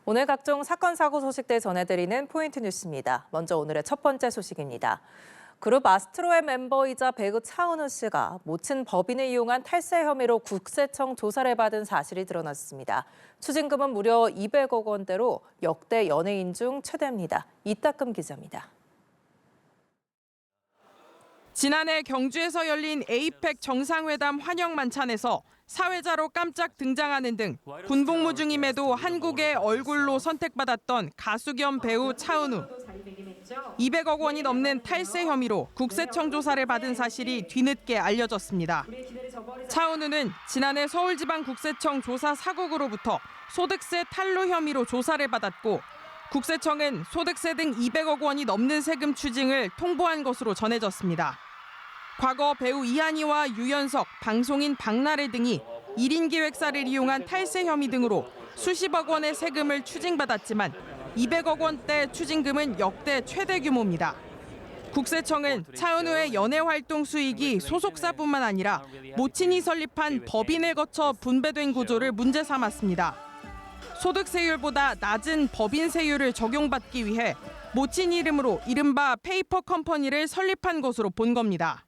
오늘 각종 사건, 사고 소식들 전해드리는 포인트 뉴스입니다. 먼저 오늘의 첫 번째 소식입니다. 그룹 아스트로의 멤버이자 배우 차은우 씨가 모친 법인을 이용한 탈세 혐의로 국세청 조사를 받은 사실이 드러났습니다. 추징금은 무려 200억 원대로 역대 연예인 중 최대입니다. 이따금 기자입니다. 지난해 경주에서 열린 에이펙 정상회담 환영 만찬에서 사회자로 깜짝 등장하는 등 군복무 중임에도 한국의 얼굴로 선택받았던 가수 겸 배우 차은우. 200억 원이 넘는 탈세 혐의로 국세청 조사를 받은 사실이 뒤늦게 알려졌습니다. 차은우는 지난해 서울지방국세청 조사 사국으로부터 소득세 탈루 혐의로 조사를 받았고 국세청은 소득세 등 200억 원이 넘는 세금 추징을 통보한 것으로 전해졌습니다. 과거 배우 이한희와 유연석, 방송인 박나래 등이 1인 기획사를 이용한 탈세 혐의 등으로 수십억 원의 세금을 추징받았지만 200억 원대 추징금은 역대 최대 규모입니다. 국세청은 차은우의 연예활동 수익이 소속사뿐만 아니라 모친이 설립한 법인을 거쳐 분배된 구조를 문제 삼았습니다. 소득세율보다 낮은 법인세율을 적용받기 위해 모친 이름으로 이른바 페이퍼 컴퍼니를 설립한 것으로 본 겁니다.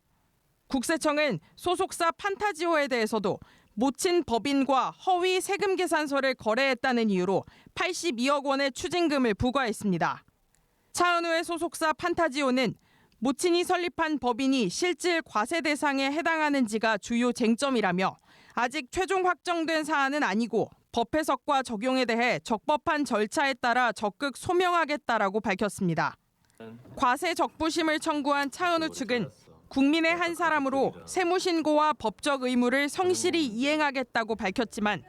국세청은 소속사 판타지오에 대해서도 모친 법인과 허위 세금 계산서를 거래했다는 이유로 82억 원의 추징금을 부과했습니다. 차은우의 소속사 판타지오는 모친이 설립한 법인이 실질 과세 대상에 해당하는지가 주요 쟁점이라며 아직 최종 확정된 사안은 아니고 법 해석과 적용에 대해 적법한 절차에 따라 적극 소명하겠다라고 밝혔습니다. 과세 적부심을 청구한 차은우 측은 국민의 한 사람으로 세무신고와 법적 의무를 성실히 이행하겠다고 밝혔지만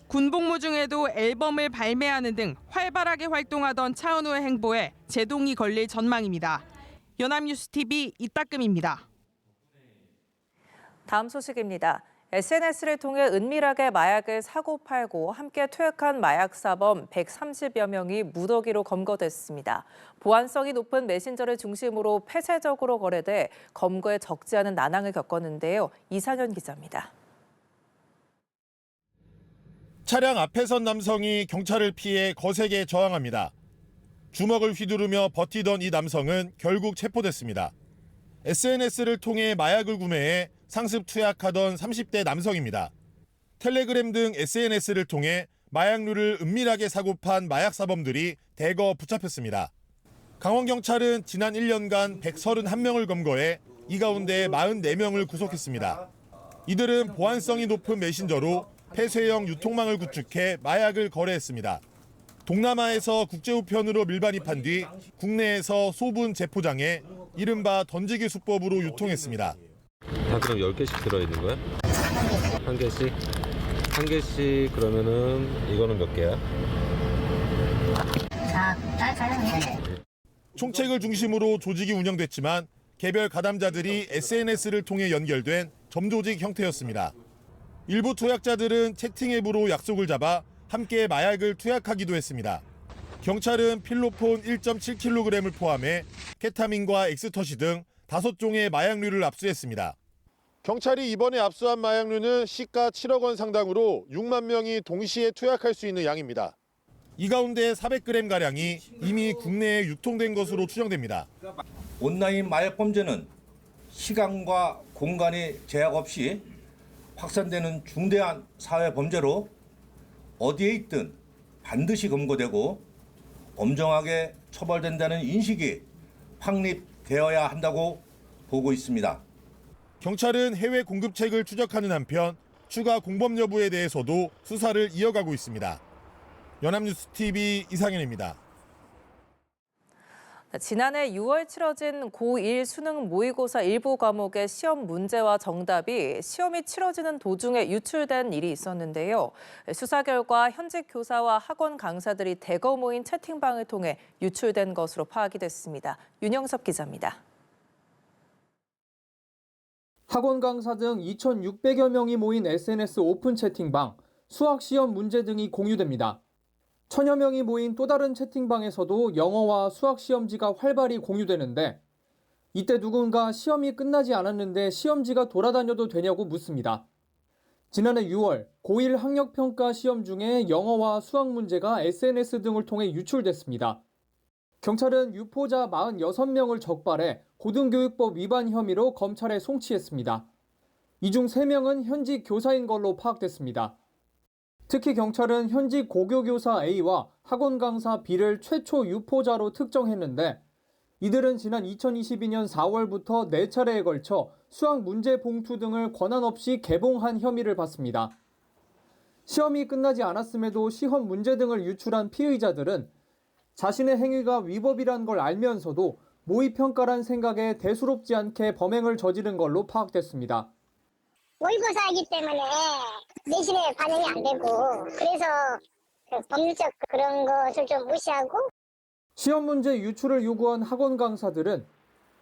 군복무 중에도 앨범을 발매하는 등 활발하게 활동하던 차은우의 행보에 제동이 걸릴 전망입니다. 연합뉴스TV 이따금입니다. 다음 소식입니다. SNS를 통해 은밀하게 마약을 사고 팔고 함께 투약한 마약사범 130여 명이 무더기로 검거됐습니다. 보안성이 높은 메신저를 중심으로 폐쇄적으로 거래돼 검거에 적지 않은 난항을 겪었는데요. 이상현 기자입니다. 차량 앞에 선 남성이 경찰을 피해 거세게 저항합니다. 주먹을 휘두르며 버티던 이 남성은 결국 체포됐습니다. SNS를 통해 마약을 구매해 상습 투약하던 30대 남성입니다. 텔레그램 등 SNS를 통해 마약류를 은밀하게 사고 판 마약사범들이 대거 붙잡혔습니다. 강원경찰은 지난 1년간 131명을 검거해 이 가운데 44명을 구속했습니다. 이들은 보안성이 높은 메신저로 폐쇄형 유통망을 구축해 마약을 거래했습니다. 동남아에서 국제우편으로 밀반입한 뒤 국내에서 소분 재포장해 이른바 던지기 수법으로 유통했습니다. 다 그럼 10개씩 들어있는 거야? 한 개씩? 한 개씩 그러면은 이거는 몇 개야? 총책을 중심으로 조직이 운영됐지만 개별 가담자들이 SNS를 통해 연결된 점조직 형태였습니다. 일부 투약자들은 채팅 앱으로 약속을 잡아 함께 마약을 투약하기도 했습니다. 경찰은 필로폰 1.7kg을 포함해 케타민과 엑스터시 등 5종의 마약류를 압수했습니다. 경찰이 이번에 압수한 마약류는 시가 7억 원 상당으로 6만 명이 동시에 투약할 수 있는 양입니다. 이 가운데 400g가량이 이미 국내에 유통된 것으로 추정됩니다. 온라인 마약 범죄는 시간과 공간의 제약 없이 확산되는 중대한 사회 범죄로 어디에 있든 반드시 검거되고 엄정하게 처벌된다는 인식이 확립되어야 한다고 보고 있습니다. 경찰은 해외 공급책을 추적하는 한편 추가 공범 여부에 대해서도 수사를 이어가고 있습니다. 연합뉴스TV 이상현입니다. 지난해 6월 치러진 고1 수능 모의고사 일부 과목의 시험 문제와 정답이 시험이 치러지는 도중에 유출된 일이 있었는데요. 수사 결과 현직 교사와 학원 강사들이 대거 모인 채팅방을 통해 유출된 것으로 파악이 됐습니다. 윤영섭 기자입니다. 학원 강사 등 2,600여 명이 모인 SNS 오픈 채팅방, 수학 시험 문제 등이 공유됩니다. 1,000여 명이 모인 또 다른 채팅방에서도 영어와 수학 시험지가 활발히 공유되는데 이때 누군가 시험이 끝나지 않았는데 시험지가 돌아다녀도 되냐고 묻습니다. 지난해 6월 고1 학력평가 시험 중에 영어와 수학 문제가 SNS 등을 통해 유출됐습니다. 경찰은 유포자 46명을 적발해 고등교육법 위반 혐의로 검찰에 송치했습니다. 이 중 3명은 현직 교사인 걸로 파악됐습니다. 특히 경찰은 현직 고교교사 A와 학원 강사 B를 최초 유포자로 특정했는데 이들은 지난 2022년 4월부터 4차례에 걸쳐 수학 문제 봉투 등을 권한 없이 개봉한 혐의를 받습니다. 시험이 끝나지 않았음에도 시험 문제 등을 유출한 피의자들은 자신의 행위가 위법이란 걸 알면서도 모의평가란 생각에 대수롭지 않게 범행을 저지른 걸로 파악됐습니다. 모의고사이기 때문에 내신에 반영이 안 되고 그래서 법률적 그런 것을 좀 무시하고 시험 문제 유출을 요구한 학원 강사들은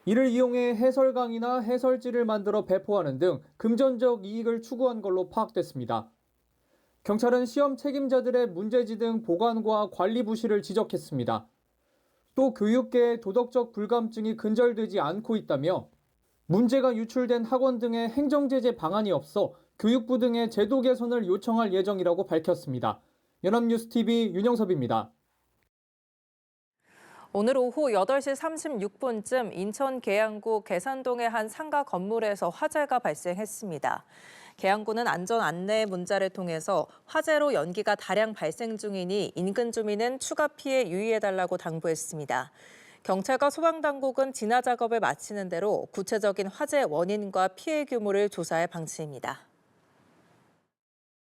이를 이용해 해설 강의나 해설지를 만들어 배포하는 등 금전적 이익을 추구한 걸로 파악됐습니다. 경찰은 시험 책임자들의 문제지 등 보관과 관리 부실을 지적했습니다. 또 교육계의 도덕적 불감증이 근절되지 않고 있다며 문제가 유출된 학원 등의 행정제재 방안이 없어 교육부 등의 제도 개선을 요청할 예정이라고 밝혔습니다. 연합뉴스TV 윤영섭입니다. 오늘 오후 8시 36분쯤 인천 계양구 계산동의 한 상가 건물에서 화재가 발생했습니다. 계양구는 안전 안내 문자를 통해서 화재로 연기가 다량 발생 중이니 인근 주민은 추가 피해 유의해달라고 당부했습니다. 경찰과 소방당국은 진화 작업을 마치는 대로 구체적인 화재 원인과 피해 규모를 조사할 방침입니다.